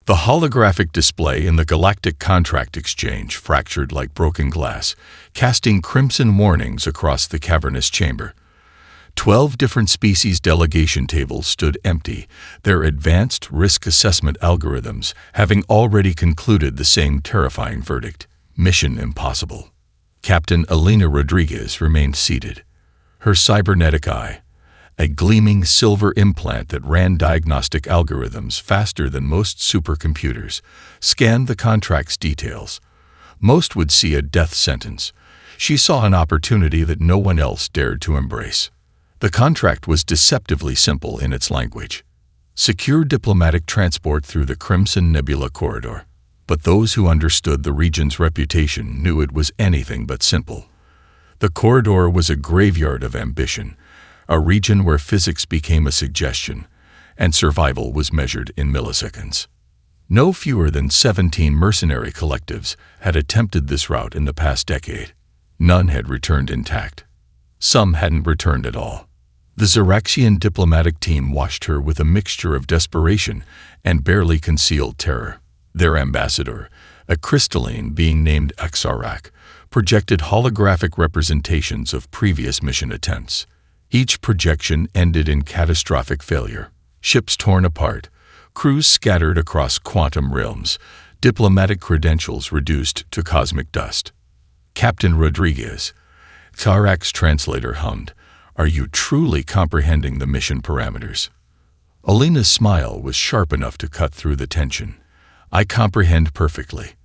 The holographic display in the Galactic contract exchange fractured like broken glass, casting crimson warnings across the cavernous chamber. 12 different species delegation tables stood empty, their advanced risk assessment algorithms having already concluded the same terrifying verdict: mission impossible. Captain Elena Rodriguez remained seated, her cybernetic eye, a gleaming silver implant that ran diagnostic algorithms faster than most supercomputers, scanned the contract's details. Most would see a death sentence. She saw an opportunity that no one else dared to embrace. The contract was deceptively simple in its language: secure diplomatic transport through the Crimson Nebula corridor. But those who understood the region's reputation knew it was anything but simple. The corridor was a graveyard of ambition, a region where physics became a suggestion, and survival was measured in milliseconds. No fewer than 17 mercenary collectives had attempted this route in the past decade. None had returned intact. Some hadn't returned at all. The Xeraxian diplomatic team watched her with a mixture of desperation and barely concealed terror. Their ambassador, a crystalline being named Xarak, projected holographic representations of previous mission attempts. Each projection ended in catastrophic failure. Ships torn apart, crews scattered across quantum realms, diplomatic credentials reduced to cosmic dust. Captain Rodriguez, Xarak's translator, hummed, "Are you truly comprehending the mission parameters?" Elena's smile was sharp enough to cut through the tension. "I comprehend perfectly.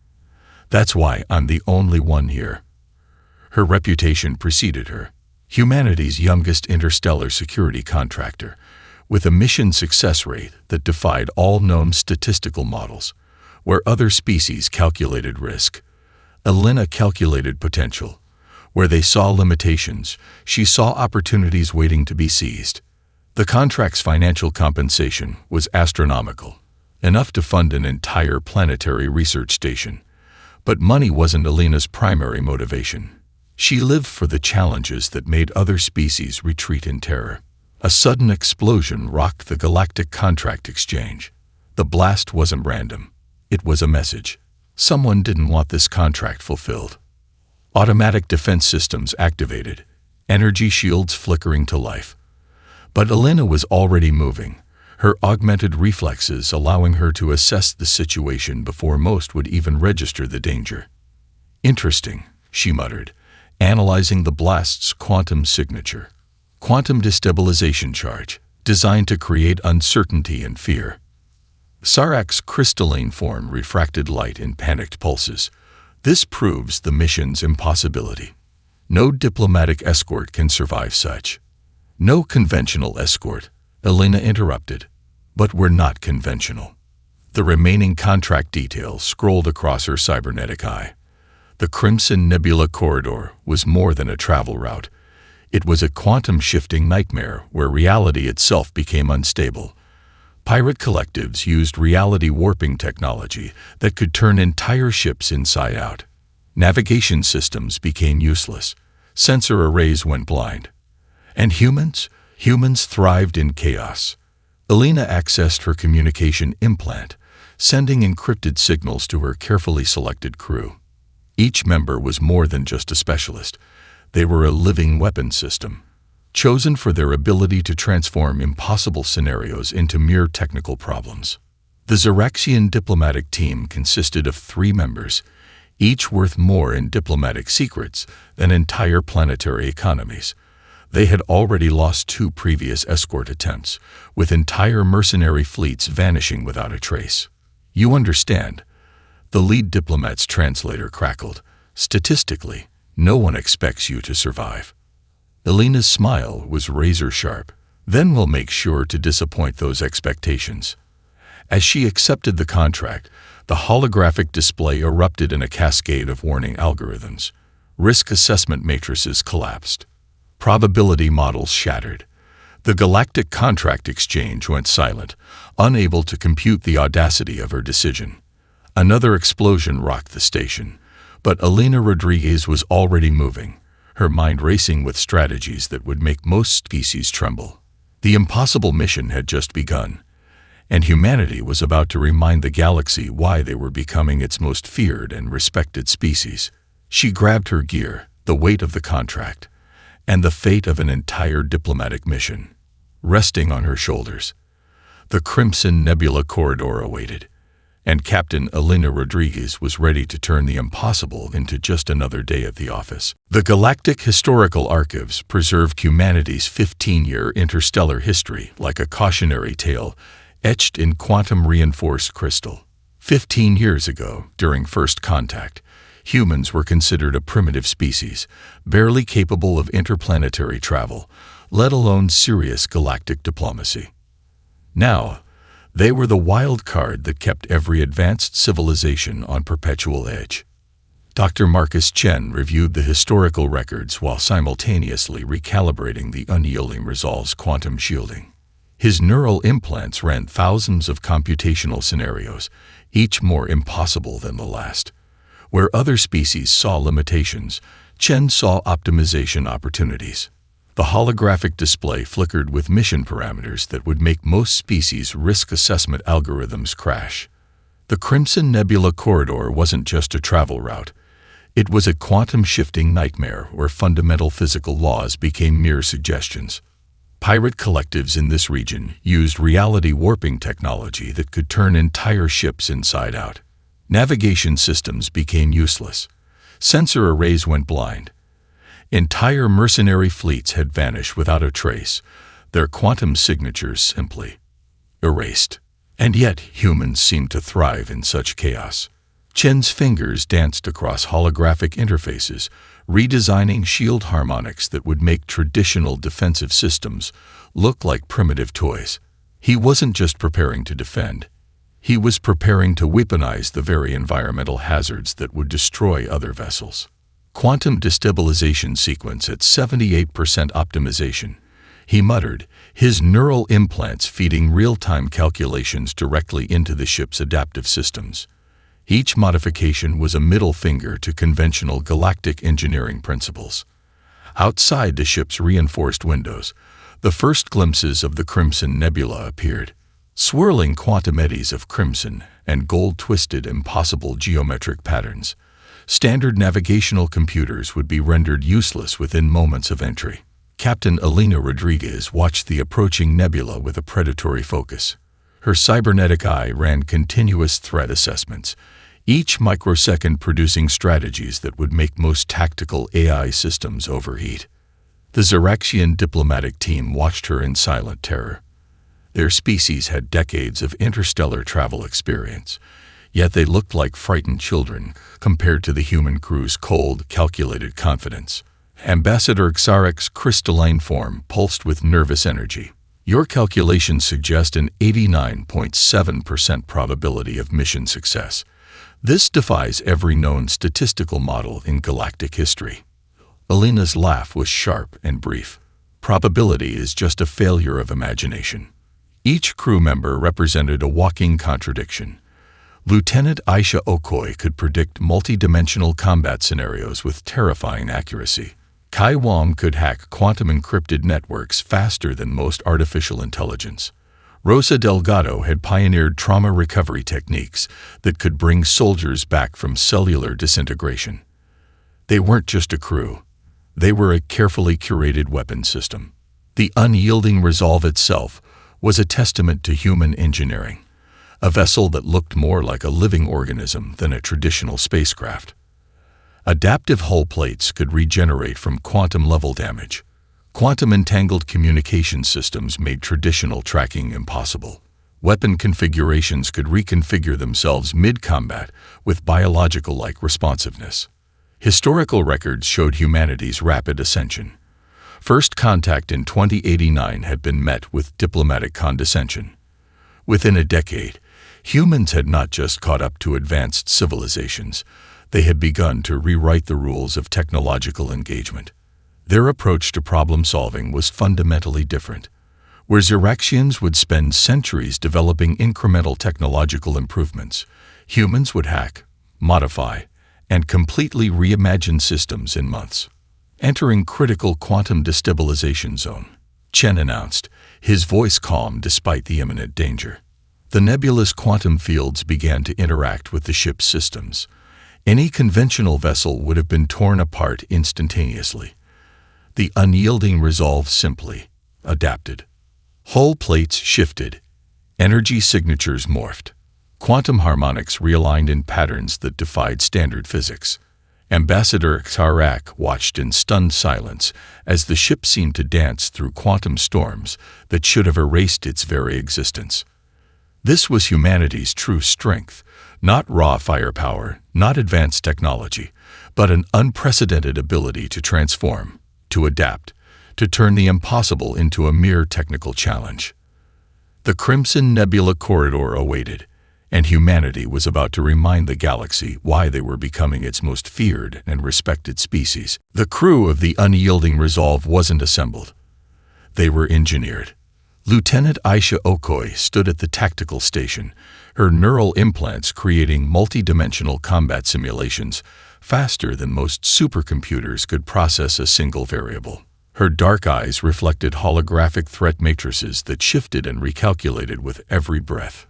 That's why I'm the only one here." Her reputation preceded her. Humanity's youngest interstellar security contractor, with a mission success rate that defied all known statistical models. Where other species calculated risk, Elena calculated potential. Where they saw limitations, she saw opportunities waiting to be seized. The contract's financial compensation was astronomical, enough to fund an entire planetary research station. But money wasn't Elena's primary motivation. She lived for the challenges that made other species retreat in terror. A sudden explosion rocked the Galactic contract exchange. The blast wasn't random. It was a message. Someone didn't want this contract fulfilled. Automatic defense systems activated, energy shields flickering to life. But Elena was already moving, her augmented reflexes allowing her to assess the situation before most would even register the danger. "Interesting," she muttered, analyzing the blast's quantum signature. Quantum destabilization charge, designed to create uncertainty and fear. Xarak's crystalline form refracted light in panicked pulses. This proves the mission's impossibility. No diplomatic escort can survive such. "No conventional escort," Elena interrupted. "But we're not conventional." The remaining contract details scrolled across her cybernetic eye. The Crimson Nebula corridor was more than a travel route. It was a quantum-shifting nightmare where reality itself became unstable. Pirate collectives used reality warping technology that could turn entire ships inside out. Navigation systems became useless. Sensor arrays went blind. And humans thrived in chaos. Elena accessed her communication implant, sending encrypted signals to her carefully selected crew. Each member was more than just a specialist. They were a living weapon system, chosen for their ability to transform impossible scenarios into mere technical problems. The Xeraxian diplomatic team consisted of 3 members, each worth more in diplomatic secrets than entire planetary economies. They had already lost 2 previous escort attempts, with entire mercenary fleets vanishing without a trace. "You understand," the lead diplomat's translator crackled. "Statistically, no one expects you to survive." Elena's smile was razor-sharp. "Then we'll make sure to disappoint those expectations." As she accepted the contract, the holographic display erupted in a cascade of warning algorithms. Risk assessment matrices collapsed. Probability models shattered. The Galactic contract exchange went silent, unable to compute the audacity of her decision. Another explosion rocked the station, but Elena Rodriguez was already moving, her mind racing with strategies that would make most species tremble. The impossible mission had just begun, and humanity was about to remind the galaxy why they were becoming its most feared and respected species. She grabbed her gear, the weight of the contract, and the fate of an entire diplomatic mission, resting on her shoulders. The Crimson Nebula corridor awaited, and Captain Elena Rodriguez was ready to turn the impossible into just another day at the office. The Galactic Historical Archives preserved humanity's 15-year interstellar history like a cautionary tale etched in quantum-reinforced crystal. 15 years ago, during first contact, humans were considered a primitive species, barely capable of interplanetary travel, let alone serious galactic diplomacy. Now, they were the wild card that kept every advanced civilization on perpetual edge. Dr. Marcus Chen reviewed the historical records while simultaneously recalibrating the unyielding Resolve's quantum shielding. His neural implants ran thousands of computational scenarios, each more impossible than the last. Where other species saw limitations, Chen saw optimization opportunities. The holographic display flickered with mission parameters that would make most species' risk assessment algorithms crash. The Crimson Nebula corridor wasn't just a travel route. It was a quantum-shifting nightmare where fundamental physical laws became mere suggestions. Pirate collectives in this region used reality warping technology that could turn entire ships inside out. Navigation systems became useless. Sensor arrays went blind. Entire mercenary fleets had vanished without a trace, their quantum signatures simply erased. And yet humans seemed to thrive in such chaos. Chen's fingers danced across holographic interfaces, redesigning shield harmonics that would make traditional defensive systems look like primitive toys. He wasn't just preparing to defend. He was preparing to weaponize the very environmental hazards that would destroy other vessels. Quantum destabilization sequence at 78% optimization, he muttered, his neural implants feeding real-time calculations directly into the ship's adaptive systems. Each modification was a middle finger to conventional galactic engineering principles. Outside the ship's reinforced windows, the first glimpses of the Crimson Nebula appeared. Swirling quantum eddies of crimson and gold twisted impossible geometric patterns. Standard navigational computers would be rendered useless within moments of entry. Captain Elena Rodriguez watched the approaching nebula with a predatory focus. Her cybernetic eye ran continuous threat assessments, each microsecond producing strategies that would make most tactical AI systems overheat. The Xeraxian diplomatic team watched her in silent terror. Their species had decades of interstellar travel experience, yet they looked like frightened children compared to the human crew's cold, calculated confidence. Ambassador Xarek's crystalline form pulsed with nervous energy. Your calculations suggest an 89.7% probability of mission success. This defies every known statistical model in galactic history. Elena's laugh was sharp and brief. Probability is just a failure of imagination. Each crew member represented a walking contradiction. Lieutenant Aisha Okoy could predict multi-dimensional combat scenarios with terrifying accuracy. Kai Wong could hack quantum-encrypted networks faster than most artificial intelligence. Rosa Delgado had pioneered trauma recovery techniques that could bring soldiers back from cellular disintegration. They weren't just a crew. They were a carefully curated weapon system. The unyielding Resolve itself was a testament to human engineering, a vessel that looked more like a living organism than a traditional spacecraft. Adaptive hull plates could regenerate from quantum-level damage. Quantum-entangled communication systems made traditional tracking impossible. Weapon configurations could reconfigure themselves mid-combat with biological-like responsiveness. Historical records showed humanity's rapid ascension. First contact in 2089 had been met with diplomatic condescension. Within a decade, humans had not just caught up to advanced civilizations, they had begun to rewrite the rules of technological engagement. Their approach to problem-solving was fundamentally different. Where Xeraxians would spend centuries developing incremental technological improvements, humans would hack, modify, and completely reimagine systems in months. Entering critical quantum destabilization zone, Chen announced, his voice calm despite the imminent danger. The nebulous quantum fields began to interact with the ship's systems. Any conventional vessel would have been torn apart instantaneously. The unyielding resolve simply adapted. Hull plates shifted. Energy signatures morphed. Quantum harmonics realigned in patterns that defied standard physics. Ambassador Xarak watched in stunned silence as the ship seemed to dance through quantum storms that should have erased its very existence. This was humanity's true strength, not raw firepower, not advanced technology, but an unprecedented ability to transform, to adapt, to turn the impossible into a mere technical challenge. The Crimson Nebula corridor awaited, and humanity was about to remind the galaxy why they were becoming its most feared and respected species. The crew of the unyielding Resolve wasn't assembled. They were engineered. Lieutenant Aisha Okoye stood at the tactical station, her neural implants creating multi-dimensional combat simulations faster than most supercomputers could process a single variable. Her dark eyes reflected holographic threat matrices that shifted and recalculated with every breath.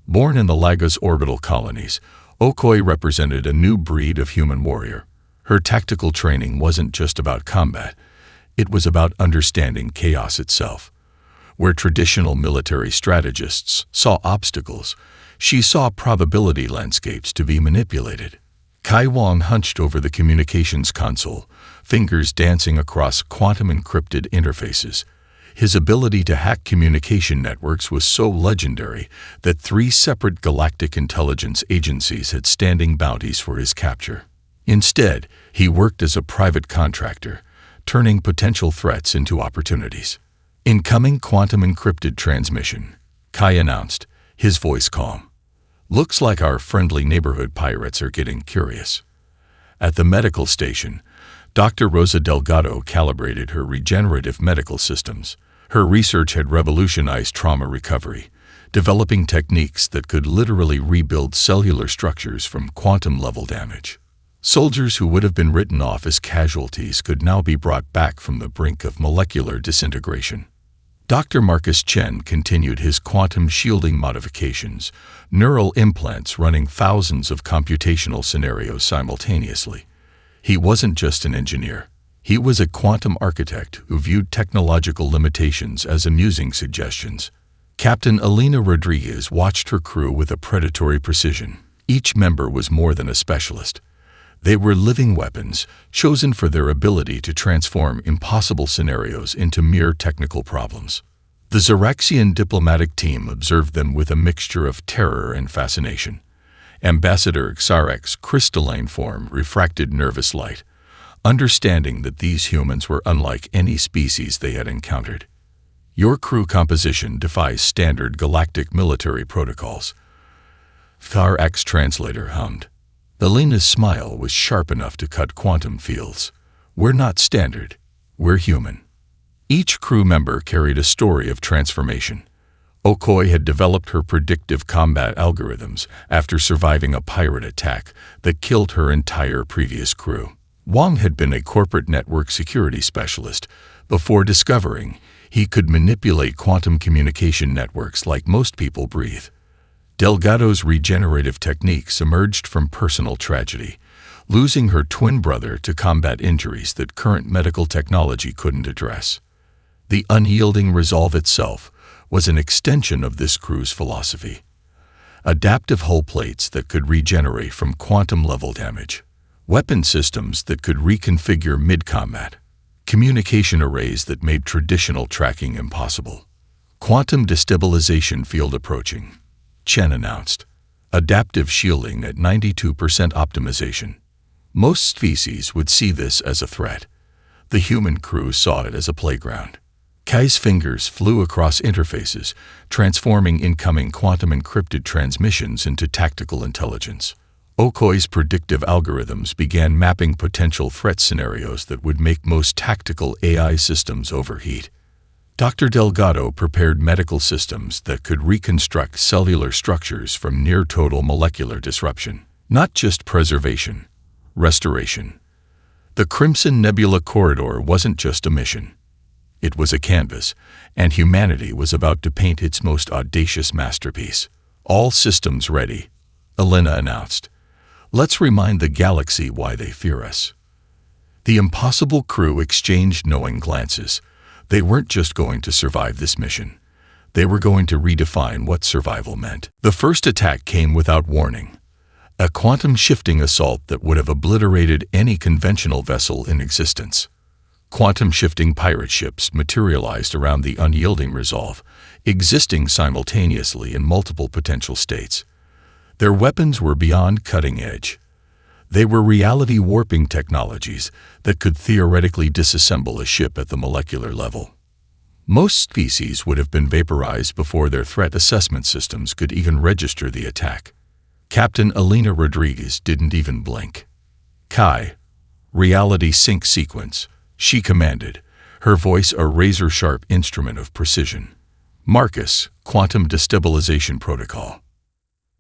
Born in the Lagos orbital colonies, Okoye represented a new breed of human warrior. Her tactical training wasn't just about combat. It was about understanding chaos itself. Where traditional military strategists saw obstacles, she saw probability landscapes to be manipulated. Kai Wang hunched over the communications console, fingers dancing across quantum-encrypted interfaces. His ability to hack communication networks was so legendary that 3 separate galactic intelligence agencies had standing bounties for his capture. Instead, he worked as a private contractor, turning potential threats into opportunities. Incoming quantum-encrypted transmission, Kai announced, his voice calm. Looks like our friendly neighborhood pirates are getting curious. At the medical station, Dr. Rosa Delgado calibrated her regenerative medical systems. Her research had revolutionized trauma recovery, developing techniques that could literally rebuild cellular structures from quantum-level damage. Soldiers who would have been written off as casualties could now be brought back from the brink of molecular disintegration. Dr. Marcus Chen continued his quantum shielding modifications, neural implants running thousands of computational scenarios simultaneously. He wasn't just an engineer. He was a quantum architect who viewed technological limitations as amusing suggestions. Captain Alina Rodriguez watched her crew with a predatory precision. Each member was more than a specialist. They were living weapons, chosen for their ability to transform impossible scenarios into mere technical problems. The Xeraxian diplomatic team observed them with a mixture of terror and fascination. Ambassador Xarak's crystalline form refracted nervous light, understanding that these humans were unlike any species they had encountered. Your crew composition defies standard galactic military protocols. Xarak's translator hummed. Alina's smile was sharp enough to cut quantum fields. We're not standard. We're human. Each crew member carried a story of transformation. Okoye had developed her predictive combat algorithms after surviving a pirate attack that killed her entire previous crew. Wang had been a corporate network security specialist before discovering he could manipulate quantum communication networks like most people breathe. Delgado's regenerative techniques emerged from personal tragedy, losing her twin brother to combat injuries that current medical technology couldn't address. The unyielding Resolve itself was an extension of this crew's philosophy. Adaptive hull plates that could regenerate from quantum-level damage, weapon systems that could reconfigure mid-combat, communication arrays that made traditional tracking impossible. Quantum destabilization field approaching, Chen announced. Adaptive shielding at 92% optimization. Most species would see this as a threat. The human crew saw it as a playground. Kai's fingers flew across interfaces, transforming incoming quantum-encrypted transmissions into tactical intelligence. Okoye's predictive algorithms began mapping potential threat scenarios that would make most tactical AI systems overheat. Dr. Delgado prepared medical systems that could reconstruct cellular structures from near-total molecular disruption, not just preservation, restoration. The Crimson Nebula corridor wasn't just a mission. It was a canvas, and humanity was about to paint its most audacious masterpiece. All systems ready, Elena announced. Let's remind the galaxy why they fear us. The impossible crew exchanged knowing glances. They weren't just going to survive this mission. They were going to redefine what survival meant. The first attack came without warning. A quantum-shifting assault that would have obliterated any conventional vessel in existence. Quantum-shifting pirate ships materialized around the unyielding Resolve, existing simultaneously in multiple potential states. Their weapons were beyond cutting edge. They were reality-warping technologies that could theoretically disassemble a ship at the molecular level. Most species would have been vaporized before their threat assessment systems could even register the attack. Captain Elena Rodriguez didn't even blink. Kai, reality sync sequence, she commanded, her voice a razor-sharp instrument of precision. Marcus, quantum destabilization protocol.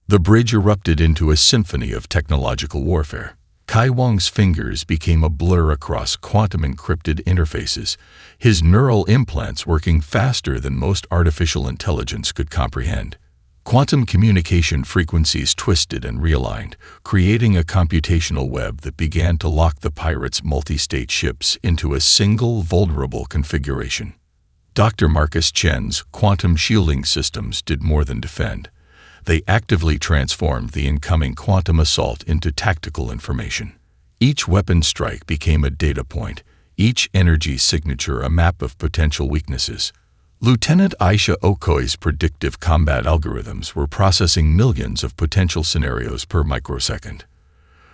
The bridge erupted into a symphony of technological warfare. Kai Wong's fingers became a blur across quantum-encrypted interfaces, his neural implants working faster than most artificial intelligence could comprehend. Quantum communication frequencies twisted and realigned, creating a computational web that began to lock the pirates' multi-state ships into a single vulnerable configuration. Dr. Marcus Chen's quantum shielding systems did more than defend. They actively transformed the incoming quantum assault into tactical information. Each weapon strike became a data point, each energy signature a map of potential weaknesses. Lieutenant Aisha Okoi's predictive combat algorithms were processing millions of potential scenarios per microsecond.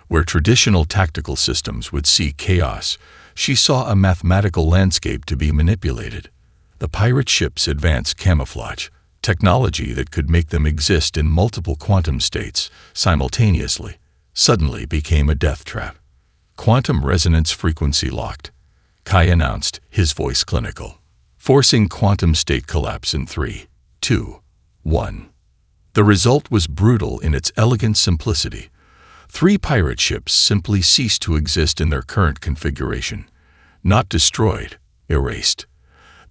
Where traditional tactical systems would see chaos, she saw a mathematical landscape to be manipulated. The pirate ships' advanced camouflage, technology that could make them exist in multiple quantum states simultaneously, suddenly became a death trap. Quantum resonance frequency locked, Kai announced, his voice clinical. Forcing quantum state collapse in 3, 2, 1. The result was brutal in its elegant simplicity. 3 pirate ships simply ceased to exist in their current configuration. Not destroyed, erased.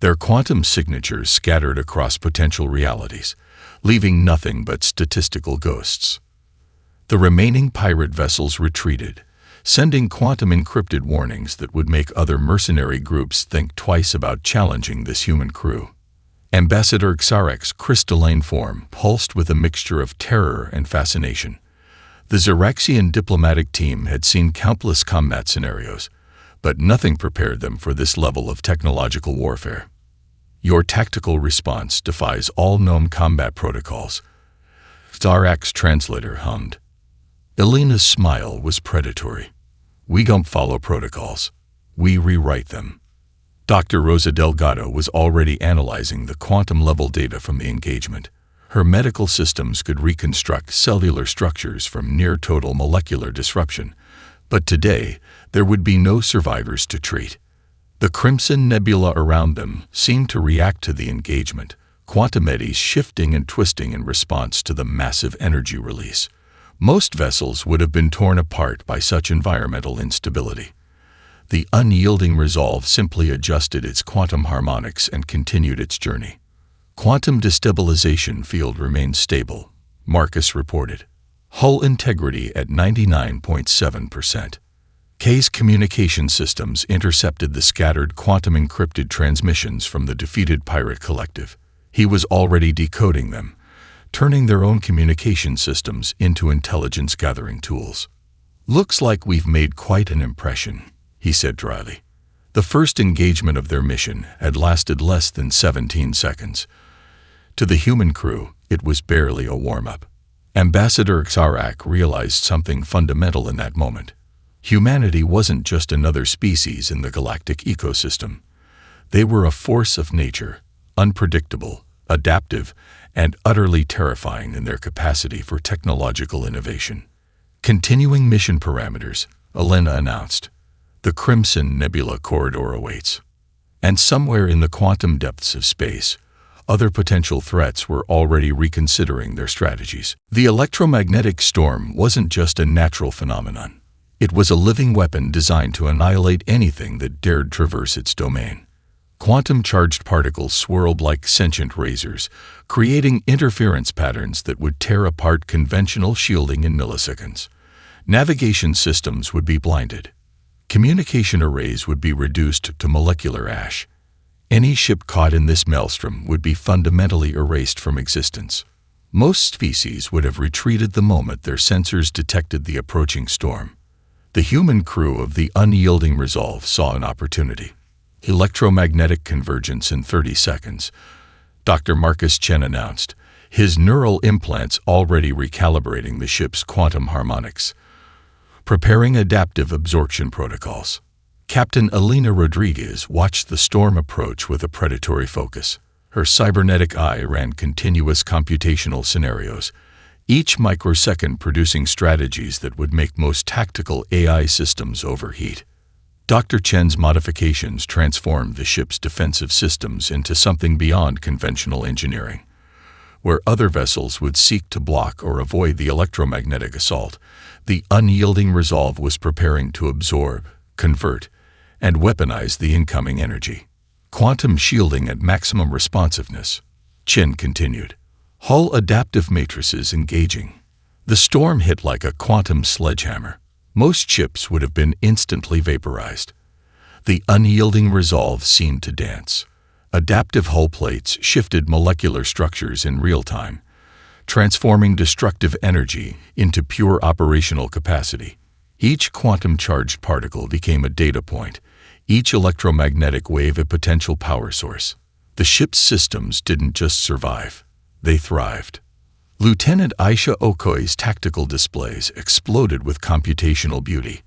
Their quantum signatures scattered across potential realities, leaving nothing but statistical ghosts. The remaining pirate vessels retreated, sending quantum-encrypted warnings that would make other mercenary groups think twice about challenging this human crew. Ambassador Xarek's crystalline form pulsed with a mixture of terror and fascination. The Xerexian diplomatic team had seen countless combat scenarios, but nothing prepared them for this level of technological warfare. Your tactical response defies all known combat protocols, Xarek's translator hummed. Elena's smile was predatory. We don't follow protocols. We rewrite them. Dr. Rosa Delgado was already analyzing the quantum-level data from the engagement. Her medical systems could reconstruct cellular structures from near-total molecular disruption, but today there would be no survivors to treat. The crimson nebula around them seemed to react to the engagement, quantum eddies shifting and twisting in response to the massive energy release. Most vessels would have been torn apart by such environmental instability. The unyielding Resolve simply adjusted its quantum harmonics and continued its journey. Quantum destabilization field remained stable, Marcus reported. Hull integrity at 99.7%. K's communication systems intercepted the scattered quantum-encrypted transmissions from the defeated pirate collective. He was already decoding them, turning their own communication systems into intelligence-gathering tools. Looks like we've made quite an impression, he said dryly. The first engagement of their mission had lasted less than 17 seconds. To the human crew, it was barely a warm-up. Ambassador Xarak realized something fundamental in that moment. Humanity wasn't just another species in the galactic ecosystem. They were a force of nature, unpredictable, adaptive, and utterly terrifying in their capacity for technological innovation. Continuing mission parameters, Elena announced. The Crimson Nebula corridor awaits. And somewhere in the quantum depths of space, other potential threats were already reconsidering their strategies. The electromagnetic storm wasn't just a natural phenomenon. It was a living weapon designed to annihilate anything that dared traverse its domain. Quantum-charged particles swirled like sentient razors, creating interference patterns that would tear apart conventional shielding in milliseconds. Navigation systems would be blinded. Communication arrays would be reduced to molecular ash. Any ship caught in this maelstrom would be fundamentally erased from existence. Most species would have retreated the moment their sensors detected the approaching storm. The human crew of the unyielding Resolve saw an opportunity. Electromagnetic convergence in 30 seconds, Dr. Marcus Chen announced, his neural implants already recalibrating the ship's quantum harmonics. Preparing adaptive absorption protocols. Captain Elena Rodriguez watched the storm approach with a predatory focus. Her cybernetic eye ran continuous computational scenarios, each microsecond producing strategies that would make most tactical AI systems overheat. Dr. Chen's modifications transformed the ship's defensive systems into something beyond conventional engineering. Where other vessels would seek to block or avoid the electromagnetic assault, the unyielding Resolve was preparing to absorb, convert, and weaponize the incoming energy. Quantum shielding at maximum responsiveness, Chen continued. Hull adaptive matrices engaging. The storm hit like a quantum sledgehammer. Most ships would have been instantly vaporized. The unyielding Resolve seemed to dance. Adaptive hull plates shifted molecular structures in real time, transforming destructive energy into pure operational capacity. Each quantum-charged particle became a data point, each electromagnetic wave a potential power source. The ship's systems didn't just survive, they thrived. Lieutenant Aisha Okoi's tactical displays exploded with computational beauty.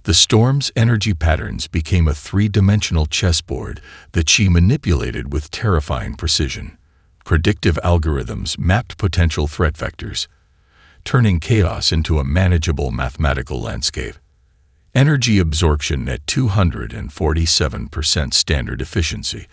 The storm's energy patterns became a three-dimensional chessboard that she manipulated with terrifying precision. Predictive algorithms mapped potential threat vectors, turning chaos into a manageable mathematical landscape. Energy absorption at 247% standard efficiency,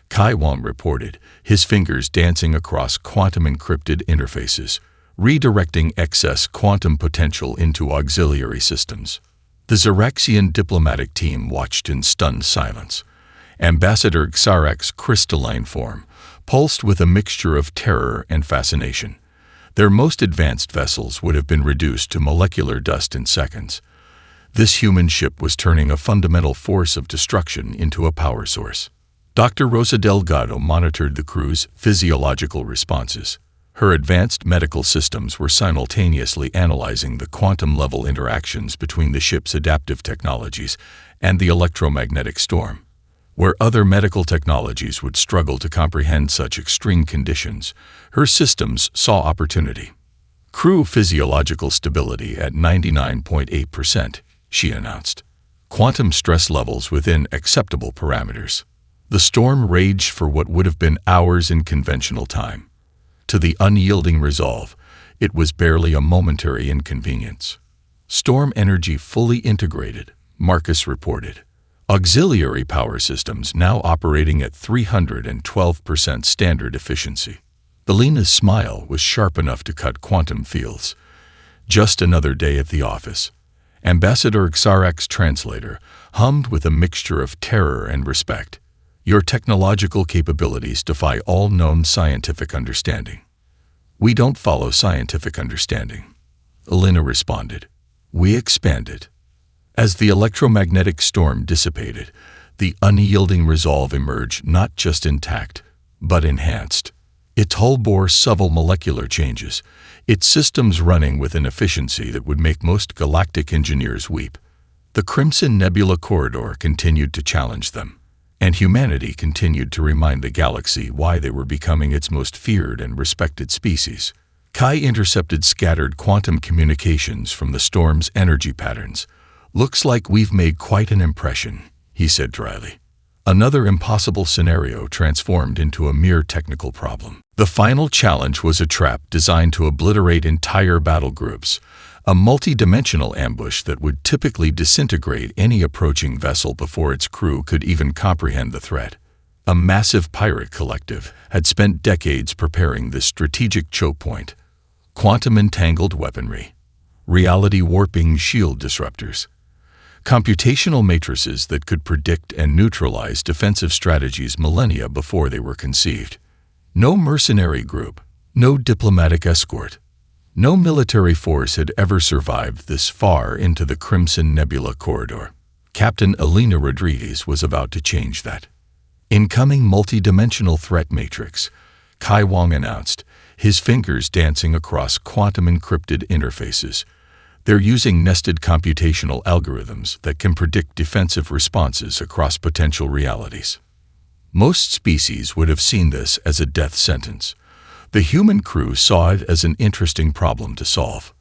Kai Wang reported, his fingers dancing across quantum-encrypted interfaces, redirecting excess quantum potential into auxiliary systems. The Xeraxian diplomatic team watched in stunned silence. Ambassador Xarek's crystalline form pulsed with a mixture of terror and fascination. Their most advanced vessels would have been reduced to molecular dust in seconds. This human ship was turning a fundamental force of destruction into a power source. Dr. Rosa Delgado monitored the crew's physiological responses. Her advanced medical systems were simultaneously analyzing the quantum-level interactions between the ship's adaptive technologies and the electromagnetic storm. Where other medical technologies would struggle to comprehend such extreme conditions, her systems saw opportunity. Crew physiological stability at 99.8%, she announced. Quantum stress levels within acceptable parameters. The storm raged for what would have been hours in conventional time. To the unyielding Resolve, it was barely a momentary inconvenience. Storm energy fully integrated, Marcus reported. Auxiliary power systems now operating at 312% standard efficiency. Belena's smile was sharp enough to cut quantum fields. Just another day at the office. Ambassador Xarek's translator hummed with a mixture of terror and respect. Your technological capabilities defy all known scientific understanding. We don't follow scientific understanding, Elena responded. We expand it. As the electromagnetic storm dissipated, the unyielding Resolve emerged not just intact, but enhanced. Its hull bore subtle molecular changes, its systems running with an efficiency that would make most galactic engineers weep. The Crimson Nebula corridor continued to challenge them, and humanity continued to remind the galaxy why they were becoming its most feared and respected species. Kai intercepted scattered quantum communications from the storm's energy patterns. Looks like we've made quite an impression, he said dryly. Another impossible scenario transformed into a mere technical problem. The final challenge was a trap designed to obliterate entire battle groups, a multi-dimensional ambush that would typically disintegrate any approaching vessel before its crew could even comprehend the threat. A massive pirate collective had spent decades preparing this strategic choke point. Quantum-entangled weaponry, reality-warping shield disruptors, computational matrices that could predict and neutralize defensive strategies millennia before they were conceived. No mercenary group, no diplomatic escort, no military force had ever survived this far into the Crimson Nebula corridor. Captain Elena Rodriguez was about to change that. Incoming multi-dimensional threat matrix, Kai Wong announced, his fingers dancing across quantum-encrypted interfaces. They're using nested computational algorithms that can predict defensive responses across potential realities. Most species would have seen this as a death sentence. The human crew saw it as an interesting problem to solve.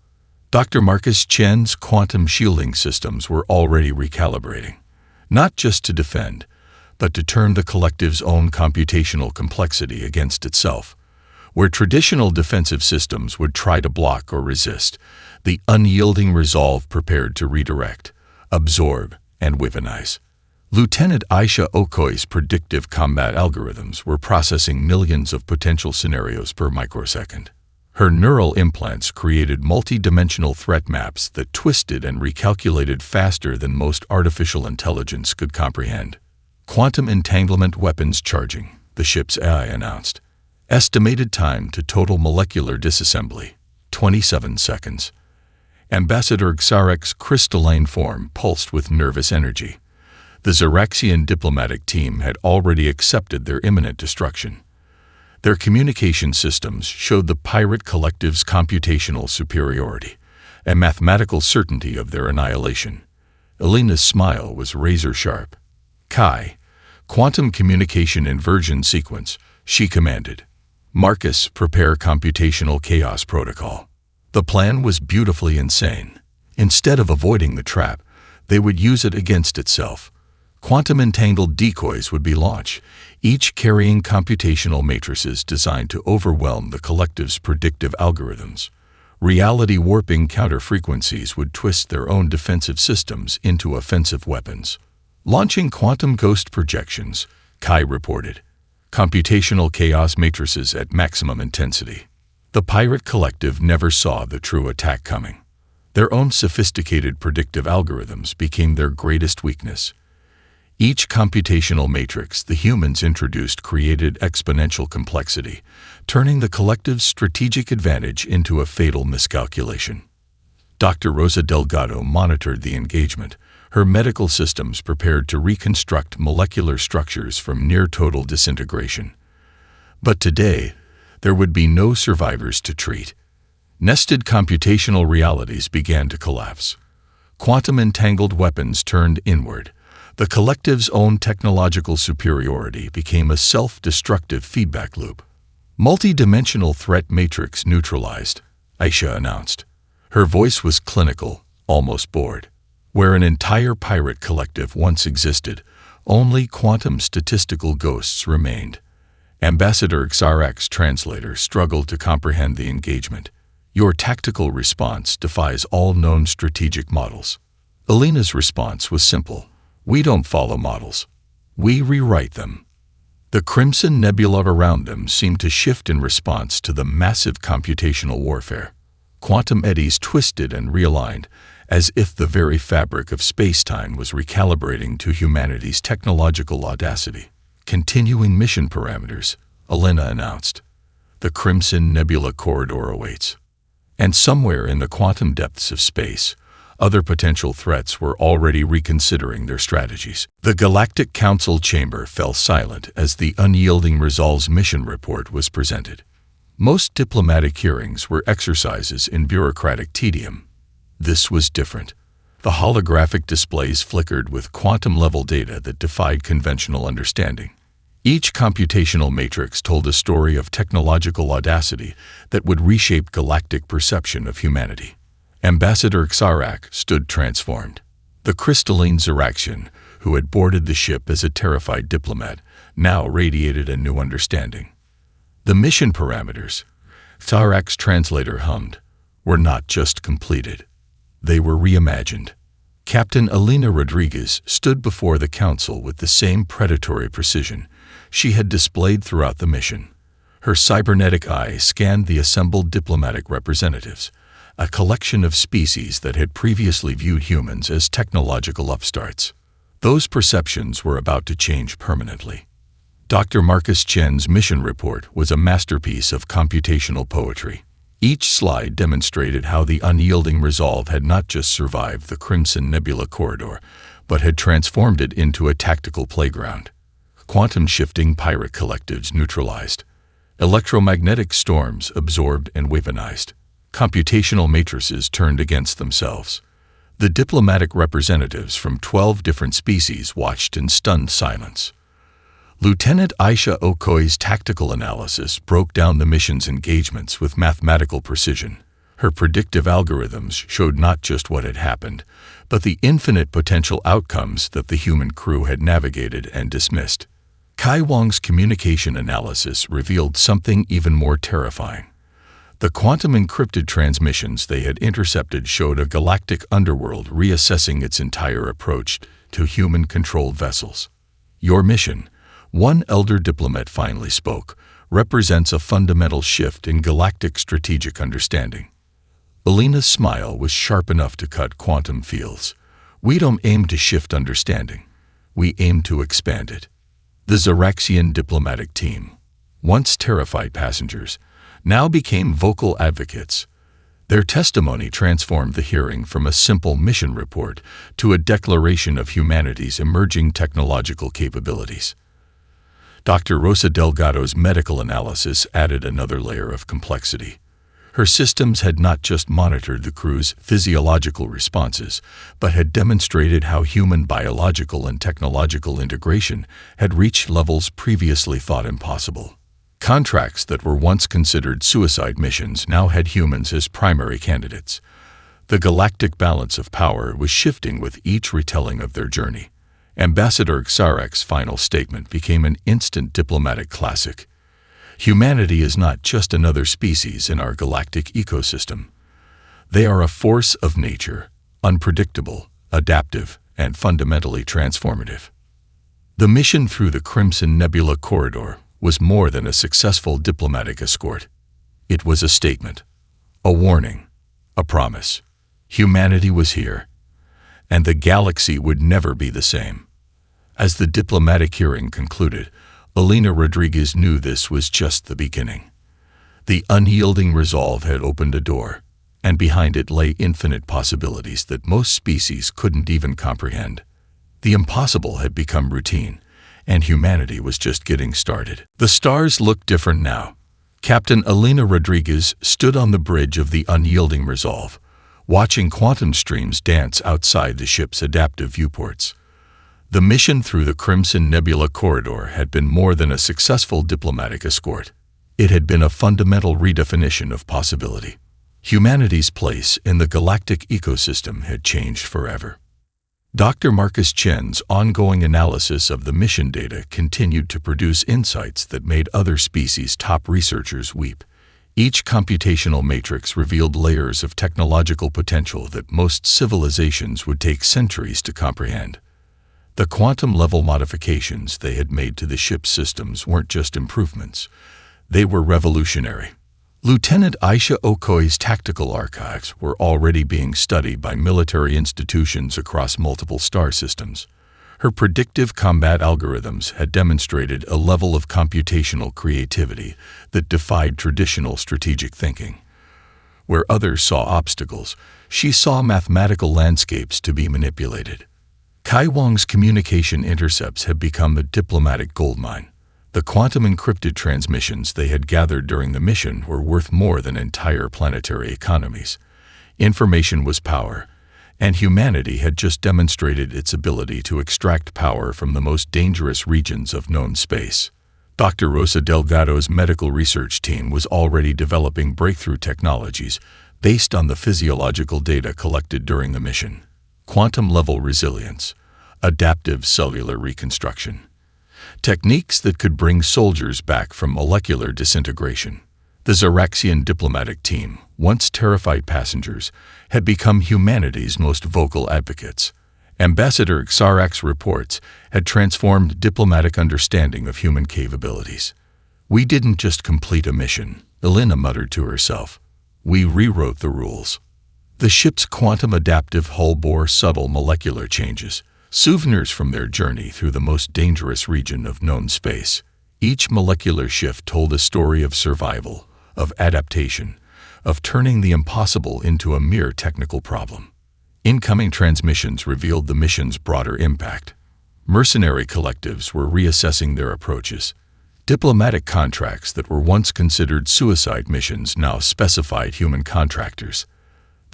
Dr. Marcus Chen's quantum shielding systems were already recalibrating, not just to defend, but to turn the collective's own computational complexity against itself. Where traditional defensive systems would try to block or resist, the unyielding resolve prepared to redirect, absorb, and weaponize. Lieutenant Aisha Okoi's predictive combat algorithms were processing millions of potential scenarios per microsecond. Her neural implants created multi-dimensional threat maps that twisted and recalculated faster than most artificial intelligence could comprehend. Quantum entanglement weapons charging, the ship's AI announced. Estimated time to total molecular disassembly, 27 seconds. Ambassador Xarek's crystalline form pulsed with nervous energy. The Xaraxian diplomatic team had already accepted their imminent destruction. Their communication systems showed the pirate collective's computational superiority, a mathematical certainty of their annihilation. Elena's smile was razor-sharp. Kai, quantum communication inversion sequence, she commanded. Marcus, prepare computational chaos protocol. The plan was beautifully insane. Instead of avoiding the trap, they would use it against itself. Quantum-entangled decoys would be launched, each carrying computational matrices designed to overwhelm the collective's predictive algorithms. Reality-warping counter-frequencies would twist their own defensive systems into offensive weapons. Launching quantum ghost projections, Kai reported. Computational chaos matrices at maximum intensity. The pirate collective never saw the true attack coming. Their own sophisticated predictive algorithms became their greatest weakness. Each computational matrix the humans introduced created exponential complexity, turning the collective's strategic advantage into a fatal miscalculation. Dr. Rosa Delgado monitored the engagement, her medical systems prepared to reconstruct molecular structures from near-total disintegration. But today, there would be no survivors to treat. Nested computational realities began to collapse. Quantum-entangled weapons turned inward. The collective's own technological superiority became a self-destructive feedback loop. Multi-dimensional threat matrix neutralized, Aisha announced. Her voice was clinical, almost bored. Where an entire pirate collective once existed, only quantum statistical ghosts remained. Ambassador Xarek's translator struggled to comprehend the engagement. Your tactical response defies all known strategic models. Elena's response was simple. We don't follow models. We rewrite them. The crimson nebula around them seemed to shift in response to the massive computational warfare. Quantum eddies twisted and realigned, as if the very fabric of space-time was recalibrating to humanity's technological audacity. Continuing mission parameters, Elena announced. The Crimson Nebula corridor awaits. And somewhere in the quantum depths of space, other potential threats were already reconsidering their strategies. The Galactic Council chamber fell silent as the Unyielding Resolve's mission report was presented. Most diplomatic hearings were exercises in bureaucratic tedium. This was different. The holographic displays flickered with quantum-level data that defied conventional understanding. Each computational matrix told a story of technological audacity that would reshape galactic perception of humanity. Ambassador Xarek stood transformed. The crystalline Xaraxian, who had boarded the ship as a terrified diplomat, now radiated a new understanding. The mission parameters, Xarek's translator hummed, were not just completed. They were reimagined. Captain Elena Rodriguez stood before the council with the same predatory precision she had displayed throughout the mission. Her cybernetic eye scanned the assembled diplomatic representatives, a collection of species that had previously viewed humans as technological upstarts. Those perceptions were about to change permanently. Dr. Marcus Chen's mission report was a masterpiece of computational poetry. Each slide demonstrated how the unyielding resolve had not just survived the Crimson Nebula corridor, but had transformed it into a tactical playground. Quantum-shifting pirate collectives neutralized. Electromagnetic storms absorbed and weaponized. Computational matrices turned against themselves. The diplomatic representatives from 12 different species watched in stunned silence. Lieutenant Aisha Okoye's tactical analysis broke down the mission's engagements with mathematical precision. Her predictive algorithms showed not just what had happened, but the infinite potential outcomes that the human crew had navigated and dismissed. Kai Wong's communication analysis revealed something even more terrifying. The quantum-encrypted transmissions they had intercepted showed a galactic underworld reassessing its entire approach to human-controlled vessels. Your mission, one elder diplomat finally spoke, represents a fundamental shift in galactic strategic understanding. Alina's smile was sharp enough to cut quantum fields. We don't aim to shift understanding. We aim to expand it. The Xeraxian diplomatic team, once terrified passengers, now became vocal advocates. Their testimony transformed the hearing from a simple mission report to a declaration of humanity's emerging technological capabilities. Dr. Rosa Delgado's medical analysis added another layer of complexity. Her systems had not just monitored the crew's physiological responses, but had demonstrated how human biological and technological integration had reached levels previously thought impossible. Contracts that were once considered suicide missions now had humans as primary candidates. The galactic balance of power was shifting with each retelling of their journey. Ambassador Xarek's final statement became an instant diplomatic classic. Humanity is not just another species in our galactic ecosystem. They are a force of nature, unpredictable, adaptive, and fundamentally transformative. The mission through the Crimson Nebula corridor was more than a successful diplomatic escort. It was a statement, a warning, a promise. Humanity was here, and the galaxy would never be the same. As the diplomatic hearing concluded, Alina Rodriguez knew this was just the beginning. The unyielding resolve had opened a door, and behind it lay infinite possibilities that most species couldn't even comprehend. The impossible had become routine, and humanity was just getting started. The stars looked different now. Captain Alina Rodriguez stood on the bridge of the unyielding resolve, watching quantum streams dance outside the ship's adaptive viewports. The mission through the Crimson Nebula corridor had been more than a successful diplomatic escort. It had been a fundamental redefinition of possibility. Humanity's place in the galactic ecosystem had changed forever. Dr. Marcus Chen's ongoing analysis of the mission data continued to produce insights that made other species' top researchers weep. Each computational matrix revealed layers of technological potential that most civilizations would take centuries to comprehend. The quantum-level modifications they had made to the ship's systems weren't just improvements. They were revolutionary. Lieutenant Aisha Okoye's tactical archives were already being studied by military institutions across multiple star systems. Her predictive combat algorithms had demonstrated a level of computational creativity that defied traditional strategic thinking. Where others saw obstacles, she saw mathematical landscapes to be manipulated. Kai Wong's communication intercepts had become a diplomatic goldmine. The quantum-encrypted transmissions they had gathered during the mission were worth more than entire planetary economies. Information was power, and humanity had just demonstrated its ability to extract power from the most dangerous regions of known space. Dr. Rosa Delgado's medical research team was already developing breakthrough technologies based on the physiological data collected during the mission. Quantum-level resilience, adaptive cellular reconstruction, techniques that could bring soldiers back from molecular disintegration. The Xeraxian diplomatic team, once terrified passengers, had become humanity's most vocal advocates. Ambassador Xarek's reports had transformed diplomatic understanding of human capabilities. We didn't just complete a mission, Alina muttered to herself. We rewrote the rules. The ship's quantum adaptive hull bore subtle molecular changes, souvenirs from their journey through the most dangerous region of known space. Each molecular shift told a story of survival, of adaptation, of turning the impossible into a mere technical problem. Incoming transmissions revealed the mission's broader impact. Mercenary collectives were reassessing their approaches. Diplomatic contracts that were once considered suicide missions now specified human contractors.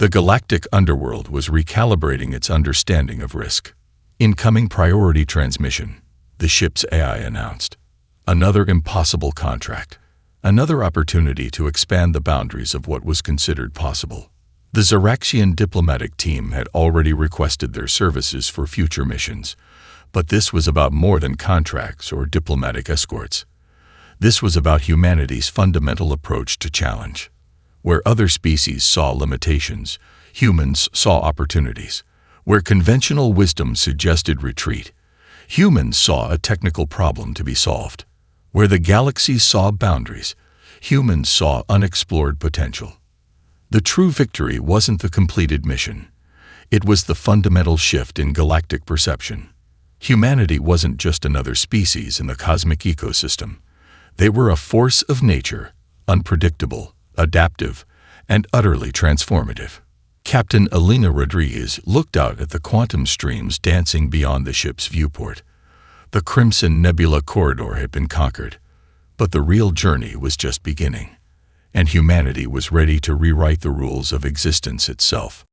The galactic underworld was recalibrating its understanding of risk. Incoming priority transmission, the ship's AI announced. Another impossible contract. Another opportunity to expand the boundaries of what was considered possible. The Xeraxian diplomatic team had already requested their services for future missions, but this was about more than contracts or diplomatic escorts. This was about humanity's fundamental approach to challenge. Where other species saw limitations, humans saw opportunities. Where conventional wisdom suggested retreat, humans saw a technical problem to be solved. Where the galaxy saw boundaries, humans saw unexplored potential. The true victory wasn't the completed mission. It was the fundamental shift in galactic perception. Humanity wasn't just another species in the cosmic ecosystem. They were a force of nature, unpredictable, adaptive, and utterly transformative. Captain Elena Rodriguez looked out at the quantum streams dancing beyond the ship's viewport. The Crimson Nebula corridor had been conquered, but the real journey was just beginning, and humanity was ready to rewrite the rules of existence itself.